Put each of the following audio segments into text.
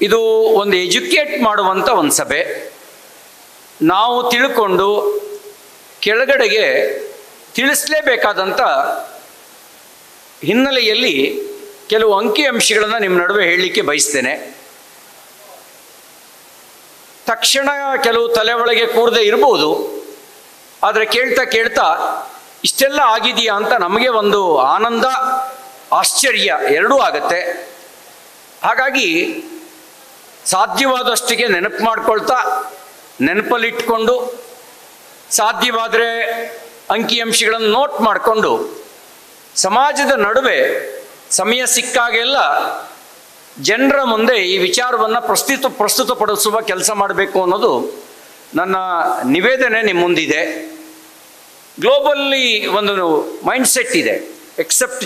ಇದು ಒಂದು ಎಜುಕೇಟ್ ಮಾಡುವಂಥ ಒಂದು ಸಭೆ. ನಾವು ತಿಳ್ಕೊಂಡು ಕೆಳಗಡೆಗೆ ತಿಳಿಸಲೇಬೇಕಾದಂಥ ಹಿನ್ನೆಲೆಯಲ್ಲಿ ಕೆಲವು ಅಂಕಿಅಂಶಗಳನ್ನು ನಿಮ್ಮ ನಡುವೆ ಹೇಳಲಿಕ್ಕೆ ಬಯಸ್ತೇನೆ. ತಕ್ಷಣ ಕೆಲವು ತಲೆ ಒಳಗೆ ಕೂರದೆ ಇರ್ಬೋದು, ಆದರೆ ಕೇಳ್ತಾ ಕೇಳ್ತಾ ಇಷ್ಟೆಲ್ಲ ಆಗಿದೆಯಾ ಅಂತ ನಮಗೆ ಒಂದು ಆನಂದ, ಆಶ್ಚರ್ಯ ಎರಡೂ ಆಗತ್ತೆ. ಹಾಗಾಗಿ ಸಾಧ್ಯವಾದಷ್ಟಿಗೆ ನೆನಪು ಮಾಡ್ಕೊಳ್ತಾ, ನೆನಪಲ್ಲಿಟ್ಕೊಂಡು, ಸಾಧ್ಯವಾದರೆ ಅಂಕಿಅಂಶಗಳನ್ನು ನೋಟ್ ಮಾಡಿಕೊಂಡು ಸಮಾಜದ ನಡುವೆ ಸಮಯ ಸಿಕ್ಕಾಗೆಲ್ಲ ಜನರ ಮುಂದೆ ಈ ವಿಚಾರವನ್ನು ಪ್ರಸ್ತುತಪಡಿಸುವ ಕೆಲಸ ಮಾಡಬೇಕು ಅನ್ನೋದು ನನ್ನ ನಿವೇದನೆ ನಿಮ್ಮ ಮುಂದಿದೆ. ಗ್ಲೋಬಲ್ಲಿ ಒಂದು ಮೈಂಡ್ಸೆಟ್ ಇದೆ, ಎಕ್ಸೆಪ್ಟ್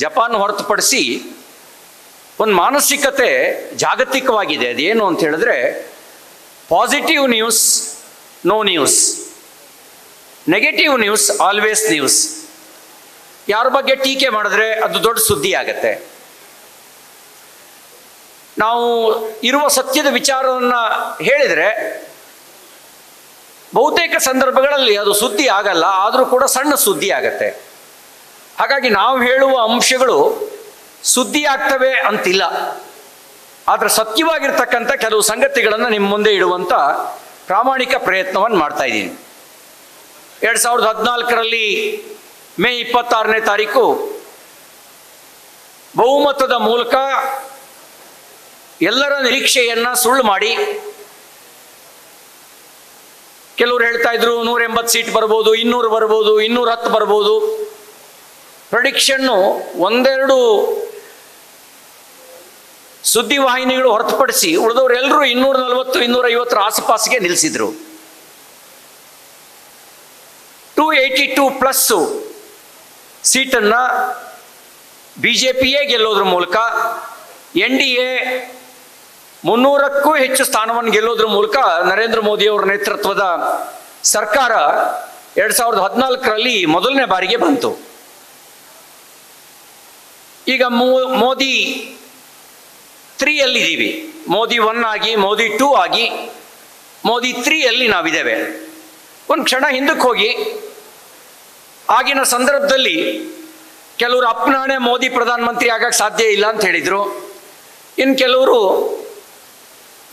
ಜಪಾನ್ ಹೊರತುಪಡಿಸಿ ಒಂದು ಮಾನಸಿಕತೆ ಜಾಗತಿಕವಾಗಿದೆ. ಅದೇನು ಅಂತ ಹೇಳಿದ್ರೆ, positive news no news, negative news always news. ಯಾರ ಬಗ್ಗೆ ಟೀಕೆ ಮಾಡಿದ್ರೆ ಅದು ದೊಡ್ಡ ಸುದ್ದಿ ಆಗತ್ತೆ. ನಾವು ಇರುವ ಸತ್ಯದ ವಿಚಾರವನ್ನು ಹೇಳಿದರೆ ಬಹುತೇಕ ಸಂದರ್ಭಗಳಲ್ಲಿ ಅದು ಸುದ್ದಿ ಆಗಲ್ಲ, ಆದರೂ ಕೂಡ ಸಣ್ಣ ಸುದ್ದಿ ಆಗತ್ತೆ. ಹಾಗಾಗಿ ನಾವು ಹೇಳುವ ಅಂಶಗಳು ಸುದ್ದಿ ಆಗ್ತವೆ ಅಂತಿಲ್ಲ, ಆದರೆ ಸತ್ಯವಾಗಿರ್ತಕ್ಕಂಥ ಕೆಲವು ಸಂಗತಿಗಳನ್ನು ನಿಮ್ಮ ಮುಂದೆ ಇಡುವಂಥ ಪ್ರಾಮಾಣಿಕ ಪ್ರಯತ್ನವನ್ನು ಮಾಡ್ತಾ ಇದ್ದೀನಿ. 2014ರಲ್ಲಿ ಮೇ 26ನೇ ತಾರೀಕು ಬಹುಮತದ ಮೂಲಕ ಎಲ್ಲರ ನಿರೀಕ್ಷೆಯನ್ನು ಸುಳ್ಳು ಮಾಡಿ, ಕೆಲವರು ಹೇಳ್ತಾ ಇದ್ರು 180 ಸೀಟ್ ಬರ್ಬೋದು, 200 ಬರ್ಬೋದು, 210 ಬರ್ಬೋದು. ಪ್ರೆಡಿಕ್ಷನ್ನು ಒಂದೆರಡು ಸುದ್ದಿವಾಹಿನಿಗಳು ಹೊರತುಪಡಿಸಿ ಉಳಿದವರೆಲ್ಲರೂ 240, 250 ಆಸುಪಾಸಿಗೆ ನಿಲ್ಲಿಸಿದ್ರು. 282+ ಸೀಟನ್ನು BJPಯೇ ಗೆಲ್ಲೋದ್ರ ಮೂಲಕ, NDA 300ಕ್ಕೂ ಹೆಚ್ಚು ಸ್ಥಾನವನ್ನು ಗೆಲ್ಲೋದ್ರ ಮೂಲಕ ನರೇಂದ್ರ ಮೋದಿಯವರ ನೇತೃತ್ವದ ಸರ್ಕಾರ 2014ರಲ್ಲಿ ಮೊದಲನೇ ಬಾರಿಗೆ ಬಂತು. ಈಗ ಮೋದಿ 3ಯಲ್ಲಿದ್ದೀವಿ. ಮೋದಿ 1 ಆಗಿ, ಮೋದಿ 2 ಆಗಿ, ಮೋದಿ 3ಯಲ್ಲಿ ನಾವಿದ್ದೇವೆ. ಒಂದು ಕ್ಷಣ ಹಿಂದಕ್ಕೆ ಹೋಗಿ, ಆಗಿನ ಸಂದರ್ಭದಲ್ಲಿ ಕೆಲವರು ಅಪ್ಪನಾಣೆ ಮೋದಿ ಪ್ರಧಾನಮಂತ್ರಿ ಆಗಕ್ಕೆ ಸಾಧ್ಯ ಇಲ್ಲ ಅಂತ ಹೇಳಿದರು. ಇನ್ನು ಕೆಲವರು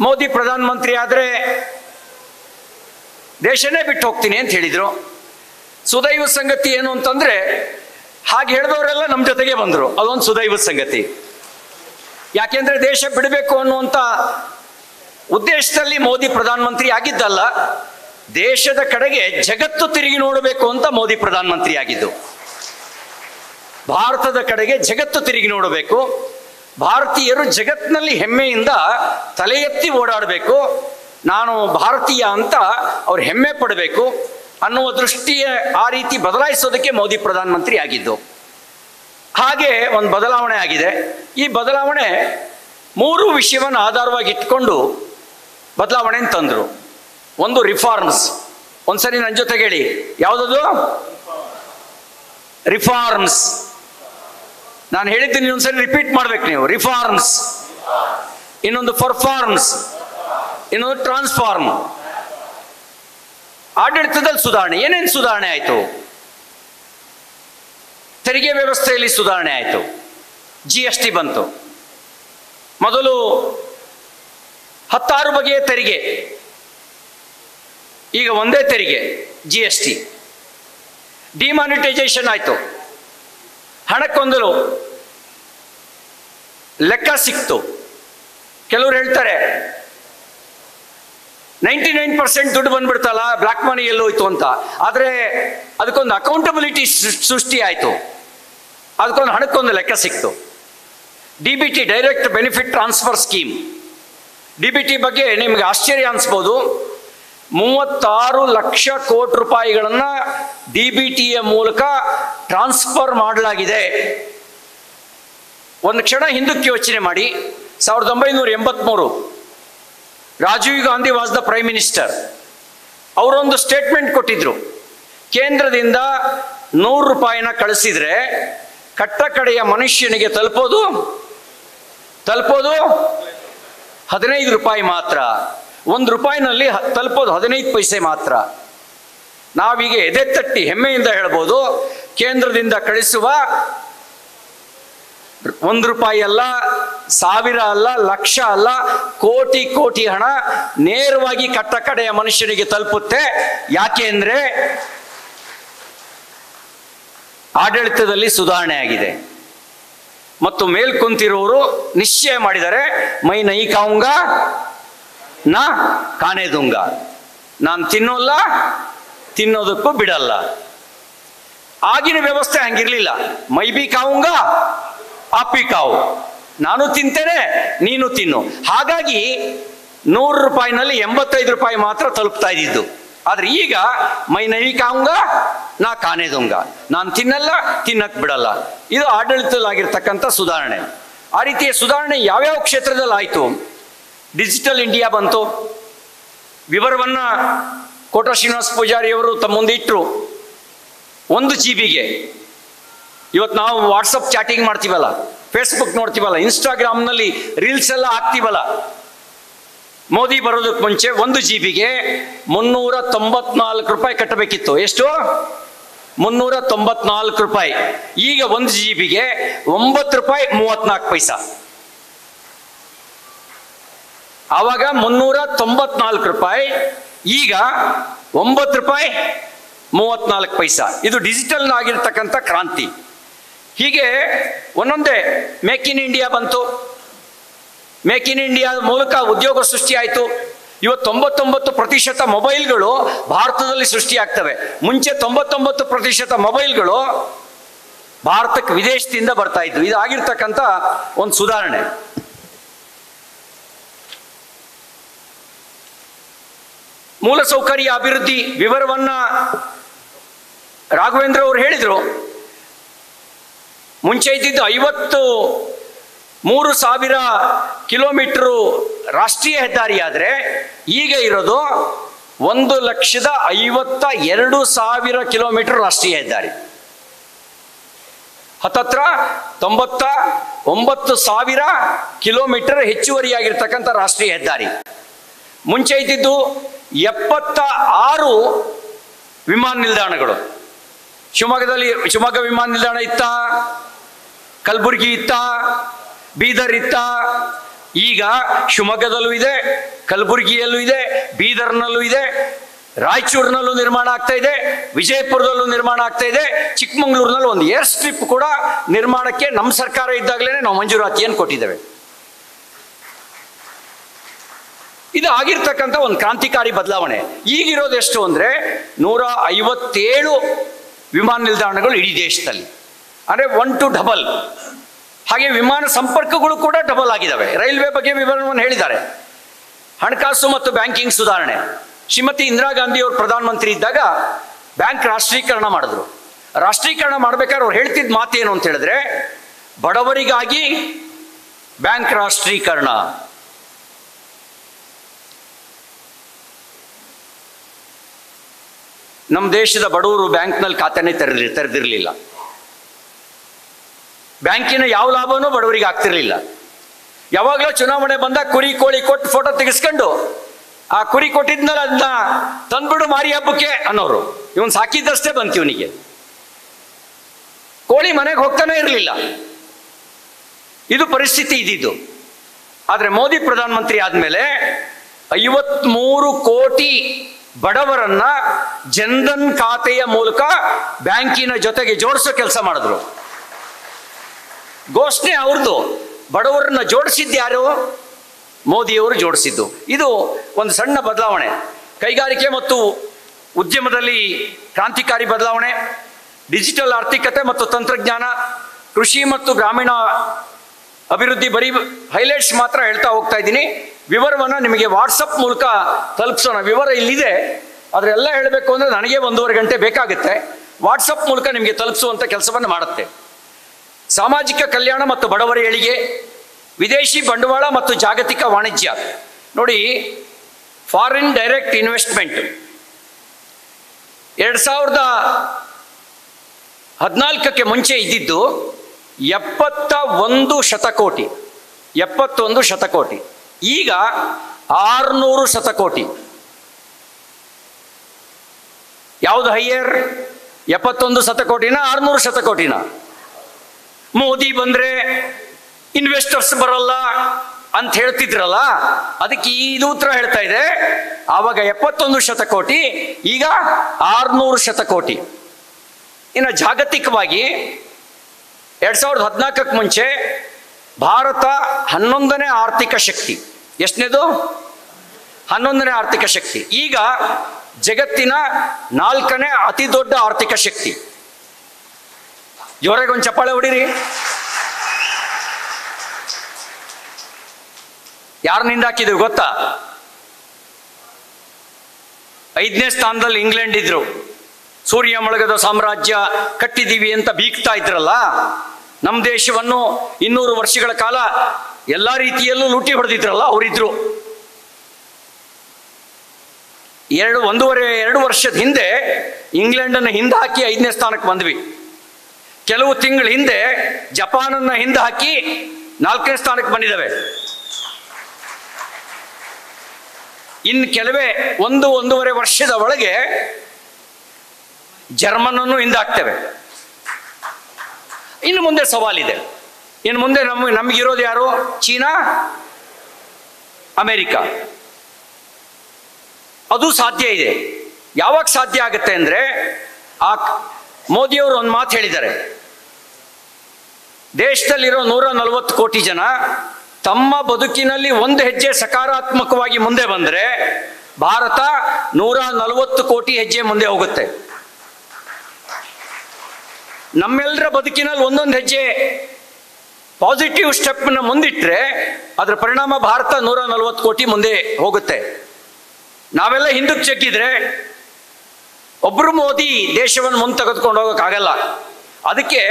ಮೋದಿ ಪ್ರಧಾನಮಂತ್ರಿ ಆದರೆ ದೇಶನೇ ಬಿಟ್ಟು ಹೋಗ್ತೀನಿ ಅಂತ ಹೇಳಿದರು. ಸುದೈವ ಸಂಗತಿ ಏನು ಅಂತಂದರೆ, ಹಾಗೆ ಹೇಳಿದವರೆಲ್ಲ ನಮ್ಮ ಜೊತೆಗೆ ಬಂದರು. ಅದೊಂದು ಸುದೈವ ಸಂಗತಿ. ಯಾಕೆಂದರೆ ದೇಶ ಬಿಡಬೇಕು ಅನ್ನುವಂಥ ಉದ್ದೇಶದಲ್ಲಿ ಮೋದಿ ಪ್ರಧಾನಮಂತ್ರಿ ಆಗಿದ್ದಲ್ಲ, ದೇಶದ ಕಡೆಗೆ ಜಗತ್ತು ತಿರುಗಿ ನೋಡಬೇಕು ಅಂತ ಮೋದಿ ಪ್ರಧಾನಮಂತ್ರಿ ಆಗಿದ್ದು. ಭಾರತದ ಕಡೆಗೆ ಜಗತ್ತು ತಿರುಗಿ ನೋಡಬೇಕು, ಭಾರತೀಯರು ಜಗತ್ತಿನಲ್ಲಿ ಹೆಮ್ಮೆಯಿಂದ ತಲೆ ಎತ್ತಿ ಓಡಾಡಬೇಕು, ನಾನು ಭಾರತೀಯ ಅಂತ ಅವ್ರು ಹೆಮ್ಮೆ ಪಡಬೇಕು ಅನ್ನುವ ದೃಷ್ಟಿಯ ಆ ರೀತಿ ಬದಲಾಯಿಸೋದಕ್ಕೆ ಮೋದಿ ಪ್ರಧಾನಮಂತ್ರಿ ಆಗಿದ್ದು. ಹಾಗೆ ಒಂದು ಬದಲಾವಣೆ ಆಗಿದೆ. ಈ ಬದಲಾವಣೆ 3 ವಿಷಯವನ್ನು ಆಧಾರವಾಗಿ ಇಟ್ಕೊಂಡು ಬದಲಾವಣೆ ತಂದರು. ಒಂದು ರಿಫಾರ್ಮ್ಸ್. ಒಂದ್ಸರಿ ನನ್ನ ಜೊತೆಗೆ ಹೇಳಿ, ಯಾವುದದು? ರಿಫಾರ್ಮ್ಸ್. ನಾನು ಹೇಳಿದ್ದೀನಿ, ಒಂದ್ಸರಿ ರಿಪೀಟ್ ಮಾಡ್ಬೇಕು ನೀವು. ರಿಫಾರ್ಮ್ಸ್, ಇನ್ನೊಂದು ಪರ್ಫಾರ್ಮ್ಸ್, ಇನ್ನೊಂದು ಟ್ರಾನ್ಸ್ಫಾರ್ಮ್. ಆಡಳಿತದಲ್ಲಿ ಸುಧಾರಣೆ. ಏನೇನು ಸುಧಾರಣೆ ಆಯಿತು? ತೆರಿಗೆ ವ್ಯವಸ್ಥೆಯಲ್ಲಿ ಸುಧಾರಣೆ ಆಯಿತು. GST ಬಂತು. ಮೊದಲು 16 ಬಗೆಯ ತೆರಿಗೆ, ಈಗ ಒಂದೇ ತೆರಿಗೆ GST. ಡಿಮಾನಿಟೈಸೇಷನ್ ಆಯಿತು. ಹಣಕ್ಕೊಂದು ಲೆಕ್ಕ ಸಿಕ್ತು. ಕೆಲವರು ಹೇಳ್ತಾರೆ 99% ದುಡ್ಡು ಬಂದ್ಬಿಡ್ತಲ್ಲ, ಬ್ಲ್ಯಾಕ್ ಮನಿ ಎಲ್ಲೋಯ್ತು ಅಂತ. ಆದರೆ ಅದಕ್ಕೊಂದು ಅಕೌಂಟಬಿಲಿಟಿ ಸೃಷ್ಟಿ ಆಯಿತು, ಅದಕ್ಕೊಂದು ಹಣಕ್ಕೊಂದು ಲೆಕ್ಕ ಸಿಕ್ತು. DBT, direct benefit transfer scheme. DBT ಬಗ್ಗೆ ನಿಮಗೆ ಆಶ್ಚರ್ಯ ಅನಿಸ್ಬೋದು. 36 ಲಕ್ಷ ಕೋಟಿ ರೂಪಾಯಿಗಳನ್ನು DBTಯ ಮೂಲಕ ಟ್ರಾನ್ಸ್ಫರ್ ಮಾಡಲಾಗಿದೆ. ಒಂದು ಕ್ಷಣ ಹಿಂದಕ್ಕೆ ಯೋಚನೆ ಮಾಡಿ. 1983 Rajiv Gandhi was the prime minister. ಅವರೊಂದು ಸ್ಟೇಟ್ಮೆಂಟ್ ಕೊಟ್ಟಿದ್ರು, ಕೇಂದ್ರದಿಂದ 100 ರೂಪಾಯಿನ ಕಳಿಸಿದ್ರೆ ಕಟ್ಟ ಕಡೆಯ ಮನುಷ್ಯನಿಗೆ ತಲುಪೋದು 15 ರೂಪಾಯಿ ಮಾತ್ರ. 1 ರೂಪಾಯಿನಲ್ಲಿ ತಲುಪೋದು 15 ಪೈಸೆ ಮಾತ್ರ. ನಾವೀಗ ಎದೆ ತಟ್ಟಿ ಹೆಮ್ಮೆಯಿಂದ ಹೇಳ್ಬೋದು, ಕೇಂದ್ರದಿಂದ ಕಳಿಸುವ 1 ರೂಪಾಯಿ ಅಲ್ಲ, 1000 ಅಲ್ಲ, ಲಕ್ಷ ಅಲ್ಲ, ಕೋಟಿ ಕೋಟಿ ಹಣ ನೇರವಾಗಿ ಕಟ್ಟ ಕಡೆಯ ಮನುಷ್ಯನಿಗೆ ತಲುಪುತ್ತೆ. ಯಾಕೆ ಅಂದ್ರೆ ಆಡಳಿತದಲ್ಲಿ ಸುಧಾರಣೆ ಆಗಿದೆ ಮತ್ತು ಮೇಲ್ ಕುಂತಿರೋರು ನಿಶ್ಚಯ ಮಾಡಿದರೆ, ಮೈ ನೈ ಕಾವುಂಗ ನಾ ಕಾನೆ ದುಂಗ, ನಾನು ತಿನ್ನೋಲ್ಲ, ತಿನ್ನೋದಕ್ಕೂ ಬಿಡಲ್ಲ. ಆಗಿನ ವ್ಯವಸ್ಥೆ ಹಂಗಿರ್ಲಿಲ್ಲ. ಮೈ ಬಿ ಕಾವುಂಗ ಆಪಿ ಕಾವು, ನಾನು ತಿಂತೇನೆ ನೀನು ತಿನ್ನು. ಹಾಗಾಗಿ 100 ರೂಪಾಯಿನಲ್ಲಿ 85 ರೂಪಾಯಿ ಮಾತ್ರ ತಲುಪ್ತಾ ಇದ್ದಿದ್ದು. ಆದ್ರೆ ಈಗ ಮೈ ನೈ ಕಾವುಂಗ ನಾ ಕಾನೆ ದುಂಗ, ನಾನು ತಿನ್ನಲ್ಲ, ತಿನ್ನಕ್ ಬಿಡಲ್ಲ. ಇದು ಆಡಳಿತದಲ್ಲಾಗಿರ್ತಕ್ಕಂಥ ಸುಧಾರಣೆ. ಆ ರೀತಿಯ ಸುಧಾರಣೆ ಯಾವ್ಯಾವ ಕ್ಷೇತ್ರದಲ್ಲಿ ಆಯಿತು? ಡಿಜಿಟಲ್ ಇಂಡಿಯಾ ಬಂತು. ವಿವರವನ್ನ ಕೋಟ ಶ್ರೀನಿವಾಸ ಪೂಜಾರಿಯವರು ತಮ್ಮ ಮುಂದೆ ಇಟ್ಟರು. 1 GB. ಇವತ್ತು ನಾವು ವಾಟ್ಸಪ್ ಚಾಟಿಂಗ್ ಮಾಡ್ತೀವಲ್ಲ, ಫೇಸ್ಬುಕ್ ನೋಡ್ತೀವಲ್ಲ, ಇನ್ಸ್ಟಾಗ್ರಾಮ್ನಲ್ಲಿ ರೀಲ್ಸ್ ಎಲ್ಲ ಹಾಕ್ತೀವಲ್ಲ. ಮೋದಿ ಬರೋದಕ್ಕೆ ಮುಂಚೆ 1 GB 394 ರೂಪಾಯಿ ಕಟ್ಟಬೇಕಿತ್ತು. ಎಷ್ಟು? 394 ರೂಪಾಯಿ. ಈಗ 1 GB 9 ರೂಪಾಯಿ 34 ಪೈಸಾ. ಆವಾಗ 394 ರೂಪಾಯಿ, ಈಗ 9 ರೂಪಾಯಿ 34 ಪೈಸಾ. ಇದು ಡಿಜಿಟಲ್ ಆಗಿರ್ತಕ್ಕಂಥ ಕ್ರಾಂತಿ. ಹೀಗೆ ಒಂದೊಂದೇ. ಮೇಕ್ ಇನ್ ಇಂಡಿಯಾ ಬಂತು. ಮೇಕ್ ಇನ್ ಇಂಡಿಯಾದ ಮೂಲಕ ಉದ್ಯೋಗ ಸೃಷ್ಟಿ ಆಯಿತು. ಇವತ್ತು 99% ಮೊಬೈಲ್ಗಳು ಭಾರತದಲ್ಲಿ ಸೃಷ್ಟಿಯಾಗ್ತವೆ. ಮುಂಚೆ 99% ಮೊಬೈಲ್ಗಳು ಭಾರತಕ್ಕೆ ವಿದೇಶದಿಂದ ಬರ್ತಾ ಇದ್ವು. ಇದು ಆಗಿರ್ತಕ್ಕಂಥ ಒಂದು ಸುಧಾರಣೆ. ಮೂಲಸೌಕರ್ಯ ಅಭಿವೃದ್ಧಿ ವಿವರವನ್ನ ರಾಘವೇಂದ್ರ ಅವರು ಹೇಳಿದರು. ಮುಂಚೆ ಇದ್ದಿದ್ದು 53,000 ಕಿಲೋಮೀಟರು ರಾಷ್ಟ್ರೀಯ ಹೆದ್ದಾರಿ ಆದರೆ ಈಗ ಇರೋದು 1,52,000 ಕಿಲೋಮೀಟರ್ ರಾಷ್ಟ್ರೀಯ ಹೆದ್ದಾರಿ. ಹತ್ತತ್ರ 99,000 ಕಿಲೋಮೀಟರ್ ಹೆಚ್ಚುವರಿಯಾಗಿರ್ತಕ್ಕಂಥ ರಾಷ್ಟ್ರೀಯ ಹೆದ್ದಾರಿ. ಮುಂಚೆ ಇದ್ದಿದ್ದು 76 ವಿಮಾನ ನಿಲ್ದಾಣಗಳು. ಶಿವಮೊಗ್ಗ ವಿಮಾನ ನಿಲ್ದಾಣ ಇತ್ತ, ಕಲಬುರಗಿ ಇತ್ತ, ಬೀದರ್ ಇತ್ತ. ಈಗ ಶಿವಮೊಗ್ಗದಲ್ಲೂ ಇದೆ, ಕಲಬುರಗಿಯಲ್ಲೂ ಇದೆ, ಬೀದರ್ನಲ್ಲೂ ಇದೆ, ರಾಯಚೂರಿನಲ್ಲೂ ನಿರ್ಮಾಣ ಆಗ್ತಾ ಇದೆ, ವಿಜಯಪುರದಲ್ಲೂ ನಿರ್ಮಾಣ ಆಗ್ತಾ ಇದೆ, ಚಿಕ್ಕಮಂಗ್ಳೂರಿನಲ್ಲಿ ಒಂದು ಏರ್ ಸ್ಟ್ರಿಪ್ ಕೂಡ ನಿರ್ಮಾಣಕ್ಕೆ ನಮ್ಮ ಸರ್ಕಾರ ಇದ್ದಾಗಲೇ ನಾವು ಮಂಜೂರಾತಿಯನ್ನು ಕೊಟ್ಟಿದ್ದೇವೆ. ಇದು ಆಗಿರ್ತಕ್ಕಂಥ ಒಂದು ಕ್ರಾಂತಿಕಾರಿ ಬದಲಾವಣೆ. ಈಗಿರೋದು ಎಷ್ಟು ಅಂದರೆ 157 ವಿಮಾನ ನಿಲ್ದಾಣಗಳು ಇಡೀ ದೇಶದಲ್ಲಿ, ಅಂದರೆ 1 to ಡಬಲ್. ಹಾಗೆ ವಿಮಾನ ಸಂಪರ್ಕಗಳು ಕೂಡ ಡಬಲ್ ಆಗಿದ್ದಾವೆ. ರೈಲ್ವೆ ಬಗ್ಗೆ ವಿವರವನ್ನು ಹೇಳಿದ್ದಾರೆ. ಹಣಕಾಸು ಮತ್ತು ಬ್ಯಾಂಕಿಂಗ್ ಸುಧಾರಣೆ. ಶ್ರೀಮತಿ ಇಂದಿರಾ ಗಾಂಧಿ ಅವರು ಪ್ರಧಾನಮಂತ್ರಿ ಇದ್ದಾಗ ಬ್ಯಾಂಕ್ ರಾಷ್ಟ್ರೀಕರಣ ಮಾಡಿದ್ರು. ರಾಷ್ಟ್ರೀಕರಣ ಮಾಡ್ಬೇಕಾದ್ರೆ ಅವ್ರು ಹೇಳ್ತಿದ್ದ ಮಾತೇನು ಅಂತ ಹೇಳಿದ್ರೆ, ಬಡವರಿಗಾಗಿ ಬ್ಯಾಂಕ್ ರಾಷ್ಟ್ರೀಕರಣ. ನಮ್ಮ ದೇಶದ ಬಡವರು ಬ್ಯಾಂಕ್ನಲ್ಲಿ ಖಾತೆನೇ ತೆರೆದಿರಲಿಲ್ಲ. ಬ್ಯಾಂಕಿನ ಯಾವ ಲಾಭನೂ ಬಡವರಿಗೆ ಆಗ್ತಿರ್ಲಿಲ್ಲ. ಯಾವಾಗಲೂ ಚುನಾವಣೆ ಬಂದಾಗ ಕುರಿ ಕೋಳಿ ಕೊಟ್ಟು ಫೋಟೋ ತೆಗೆಸ್ಕೊಂಡು, ಆ ಕುರಿ ಕೊಟ್ಟಿದ್ಮೇಲೆ ಅದನ್ನ ತಂದ್ಬಿಡು ಮಾರಿ ಹಬ್ಬಕ್ಕೆ ಅನ್ನೋರು. ಇವನ್ ಸಾಕಿದ್ದಷ್ಟೇ ಬಂತು ಇವನಿಗೆ. ಕೋಳಿ ಮನೆಗೆ ಹೋಗ್ತಾನೆ ಇರಲಿಲ್ಲ. ಇದು ಪರಿಸ್ಥಿತಿ ಇದ್ದಿದ್ದು. ಆದರೆ ಮೋದಿ ಪ್ರಧಾನಮಂತ್ರಿ ಆದಮೇಲೆ 53 ಕೋಟಿ ಬಡವರನ್ನ ಜನ್ಧನ್ ಖಾತೆಯ ಮೂಲಕ ಬ್ಯಾಂಕಿನ ಜೊತೆಗೆ ಜೋಡಿಸೋ ಕೆಲಸ ಮಾಡಿದ್ರು. ಘೋಷಣೆ ಅವ್ರದ್ದು. ಬಡವರನ್ನ ಜೋಡಿಸಿದ್ದು ಯಾರು? ಮೋದಿಯವರು ಜೋಡಿಸಿದ್ದು. ಇದು ಒಂದು ಸಣ್ಣ ಬದಲಾವಣೆ. ಕೈಗಾರಿಕೆ ಮತ್ತು ಉದ್ಯಮದಲ್ಲಿ ಕ್ರಾಂತಿಕಾರಿ ಬದಲಾವಣೆ. ಡಿಜಿಟಲ್ ಆರ್ಥಿಕತೆ ಮತ್ತು ತಂತ್ರಜ್ಞಾನ, ಕೃಷಿ ಮತ್ತು ಗ್ರಾಮೀಣ ಅಭಿವೃದ್ಧಿ. ಬರೀ ಹೈಲೈಟ್ಸ್ ಮಾತ್ರ ಹೇಳ್ತಾ ಹೋಗ್ತಾ ಇದ್ದೀನಿ. ವಿವರವನ್ನು ನಿಮಗೆ ವಾಟ್ಸಪ್ ಮೂಲಕ ತಲುಪಿಸೋಣ. ವಿವರ ಇಲ್ಲಿದೆ, ಆದರೆ ಎಲ್ಲ ಹೇಳಬೇಕು ಅಂದರೆ ನನಗೆ 1.5 ಗಂಟೆ ಬೇಕಾಗುತ್ತೆ. ವಾಟ್ಸಪ್ ಮೂಲಕ ನಿಮಗೆ ತಲುಪಿಸುವಂಥ ಕೆಲಸವನ್ನು ಮಾಡುತ್ತೆ. ಸಾಮಾಜಿಕ ಕಲ್ಯಾಣ ಮತ್ತು ಬಡವರ ಏಳಿಗೆ, ವಿದೇಶಿ ಬಂಡವಾಳ ಮತ್ತು ಜಾಗತಿಕ ವಾಣಿಜ್ಯ. ನೋಡಿ, ಫಾರಿನ್ ಡೈರೆಕ್ಟ್ ಇನ್ವೆಸ್ಟ್ಮೆಂಟ್ 2014ಕ್ಕೆ ಮುಂಚೆ ಇದ್ದಿದ್ದು 71 ಶತಕೋಟಿ. ಈಗ 600 ಶತಕೋಟಿ. ಯಾವುದು ಹೈಯರ್? 71 ಶತಕೋಟಿನ 600 ಶತಕೋಟಿನ? ಮೋದಿ ಬಂದ್ರೆ ಇನ್ವೆಸ್ಟರ್ಸ್ ಬರಲ್ಲ ಅಂತ ಹೇಳ್ತಿದ್ರಲ್ಲ, ಅದಕ್ಕೆ ಇದು ಉತ್ತರ ಹೇಳ್ತಾ ಇದೆ. ಆವಾಗ 71 ಶತಕೋಟಿ, ಈಗ 600 ಶತಕೋಟಿ. ಇನ್ನು ಜಾಗತಿಕವಾಗಿ 2014ಕ್ಕೆ ಮುಂಚೆ ಭಾರತ 11ನೇ ಆರ್ಥಿಕ ಶಕ್ತಿ. ಎಷ್ಟನೇದು? 11ನೇ ಆರ್ಥಿಕ ಶಕ್ತಿ. ಈಗ ಜಗತ್ತಿನ 4ನೇ ಅತಿ ದೊಡ್ಡ ಆರ್ಥಿಕ ಶಕ್ತಿ. ಜೋರಾಗಿ ಒಂದು ಚಪ್ಪಾಳೆ ಹೊಡಿರಿ. ಯಾರನ್ನಿಂದ ಹಾಕಿದ್ರು ಗೊತ್ತಾ? 5ನೇ ಸ್ಥಾನದಲ್ಲಿ ಇಂಗ್ಲೆಂಡ್ ಇದ್ರು. ಸೂರ್ಯ ಮೊಳಗದ ಸಾಮ್ರಾಜ್ಯ ಕಟ್ಟಿದೀವಿ ಅಂತ ಬೀಗ್ತಾ ಇದ್ರಲ್ಲ, ನಮ್ಮ ದೇಶವನ್ನು 200 ವರ್ಷಗಳ ಕಾಲ ಎಲ್ಲ ರೀತಿಯಲ್ಲೂ ಲೂಟಿ ಹೊಡೆದಿದ್ರಲ್ಲ, ಅವರಿದ್ರು. 1.5-2 ವರ್ಷದ ಹಿಂದೆ ಇಂಗ್ಲೆಂಡನ್ನು ಹಿಂದೆ ಹಾಕಿ 5ನೇ ಸ್ಥಾನಕ್ಕೆ ಬಂದ್ವಿ. ಕೆಲವು ತಿಂಗಳ ಹಿಂದೆ ಜಪಾನನ್ನ ಹಿಂದೆ ಹಾಕಿ 4ನೇ ಸ್ಥಾನಕ್ಕೆ ಬಂದಿದ್ದಾವೆ. ಇನ್ನು ಕೆಲವೇ 1-1.5 ವರ್ಷದ ಒಳಗೆ ಜರ್ಮನನ್ನು ಹಿಂದೆ ಹಾಕ್ತೇವೆ. ಇನ್ನು ಮುಂದೆ ಸವಾಲಿದೆ. ಇನ್ನು ಮುಂದೆ ನಮಗಿರೋದು ಯಾರು? China, America. ಅದು ಸಾಧ್ಯ ಇದೆ. ಯಾವಾಗ ಸಾಧ್ಯ ಆಗುತ್ತೆ ಅಂದರೆ, ಮೋದಿಯವರು ಒಂದು ಮಾತು ಹೇಳಿದ್ದಾರೆ. ದೇಶದಲ್ಲಿರೋ 140 ಕೋಟಿ ಜನ ತಮ್ಮ ಬದುಕಿನಲ್ಲಿ ಒಂದು ಹೆಜ್ಜೆ ಸಕಾರಾತ್ಮಕವಾಗಿ ಮುಂದೆ ಬಂದರೆ ಭಾರತ 140 ಕೋಟಿ ಹೆಜ್ಜೆ ಮುಂದೆ ಹೋಗುತ್ತೆ. ನಮ್ಮೆಲ್ಲರ ಬದುಕಿನಲ್ಲಿ ಒಂದೊಂದು ಹೆಜ್ಜೆ ಪಾಸಿಟಿವ್ ಸ್ಟೆಪ್ನ ಮುಂದಿಟ್ಟರೆ ಅದರ ಪರಿಣಾಮ ಭಾರತ 140 ಕೋಟಿ ಮುಂದೆ ಹೋಗುತ್ತೆ. ನಾವೆಲ್ಲ ಹಿಂದಕ್ಕೆ ಜಗ್ಗಿದ್ರೆ ಒಬ್ಬರು ಮೋದಿ ದೇಶವನ್ನು ಮುಂದೆ ತೆಗೆದುಕೊಂಡು ಹೋಗೋಕ್ಕಾಗಲ್ಲ. ಅದಕ್ಕೆ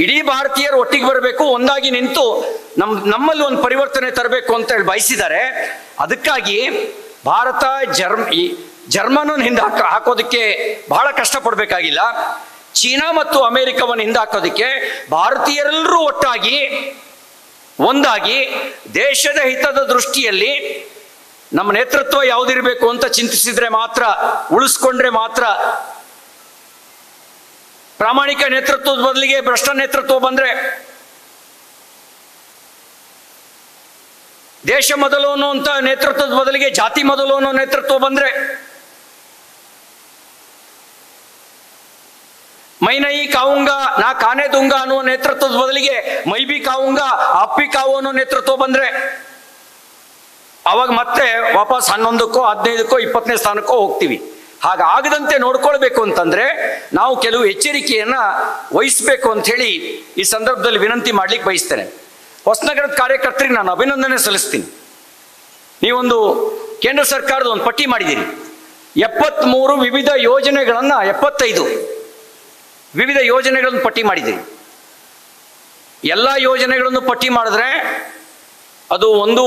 ಇಡೀ ಭಾರತೀಯರು ಒಟ್ಟಿಗೆ ಬರಬೇಕು, ಒಂದಾಗಿ ನಿಂತು ನಮ್ಮಲ್ಲಿ ಒಂದು ಪರಿವರ್ತನೆ ತರಬೇಕು ಅಂತ ಹೇಳಿ ಬಯಸಿದ್ದಾರೆ. ಅದಕ್ಕಾಗಿ ಭಾರತ ಜರ್ಮನನ್ನು ಹಿಂದೆ ಹಾಕೋದಕ್ಕೆ ಬಹಳ ಕಷ್ಟಪಡಬೇಕಾಗಿಲ್ಲ. ಚೀನಾ ಮತ್ತು ಅಮೆರಿಕವನ್ನು ಹಿಂದೆ ಹಾಕೋದಕ್ಕೆ ಭಾರತೀಯರೆಲ್ಲರೂ ಒಟ್ಟಾಗಿ ಒಂದಾಗಿ ದೇಶದ ಹಿತದ ದೃಷ್ಟಿಯಲ್ಲಿ ನಮ್ಮ ನೇತೃತ್ವ ಯಾವುದಿರಬೇಕು ಅಂತ ಚಿಂತಿಸಿದ್ರೆ ಮಾತ್ರ, ಉಳಿಸ್ಕೊಂಡ್ರೆ ಮಾತ್ರ. ಪ್ರಾಮಾಣಿಕ ನೇತೃತ್ವದ ಬದಲಿಗೆ ಭ್ರಷ್ಟ ನೇತೃತ್ವ ಬಂದ್ರೆ, ದೇಶ ಮೊದಲು ಅನ್ನುವಂಥ ನೇತೃತ್ವದ ಬದಲಿಗೆ ಜಾತಿ ಮೊದಲು ಅನ್ನೋ ನೇತೃತ್ವ ಬಂದ್ರೆ, ಮೈನೈ ಕಾವುಂಗ ನಾ ಕಾನೆ ದುಂಗ ಅನ್ನುವ ನೇತೃತ್ವದ ಬದಲಿಗೆ ಮೈಬಿ ಕಾವುಂಗ ಅಪ್ಪಿ ಕಾವು ಅನ್ನೋ ನೇತೃತ್ವ ಬಂದ್ರೆ, ಅವಾಗ ಮತ್ತೆ ವಾಪಸ್ 11ಕ್ಕೋ 15ಕ್ಕೋ 20ನೇ ಸ್ಥಾನಕ್ಕೋ ಹೋಗ್ತೀವಿ. ಹಾಗಾಗದಂತೆ ನೋಡ್ಕೊಳ್ಬೇಕು ಅಂತಂದ್ರೆ ನಾವು ಕೆಲವು ಎಚ್ಚರಿಕೆಯನ್ನ ವಹಿಸಬೇಕು ಅಂತ ಹೇಳಿ ಈ ಸಂದರ್ಭದಲ್ಲಿ ವಿನಂತಿ ಮಾಡ್ಲಿಕ್ಕೆ ಬಯಸ್ತೇನೆ. ಹೊಸನಗರದ ಕಾರ್ಯಕರ್ತರಿಗೆ ನಾನು ಅಭಿನಂದನೆ ಸಲ್ಲಿಸ್ತೀನಿ. ನೀವೊಂದು ಕೇಂದ್ರ ಸರ್ಕಾರದ ಒಂದು ಪಟ್ಟಿ ಮಾಡಿದ್ದೀರಿ. 73 ವಿವಿಧ ಯೋಜನೆಗಳನ್ನ 75 ವಿವಿಧ ಯೋಜನೆಗಳನ್ನು ಪಟ್ಟಿ ಮಾಡಿದ್ದೀರಿ. ಎಲ್ಲ ಯೋಜನೆಗಳನ್ನು ಪಟ್ಟಿ ಮಾಡಿದ್ರೆ ಅದು 1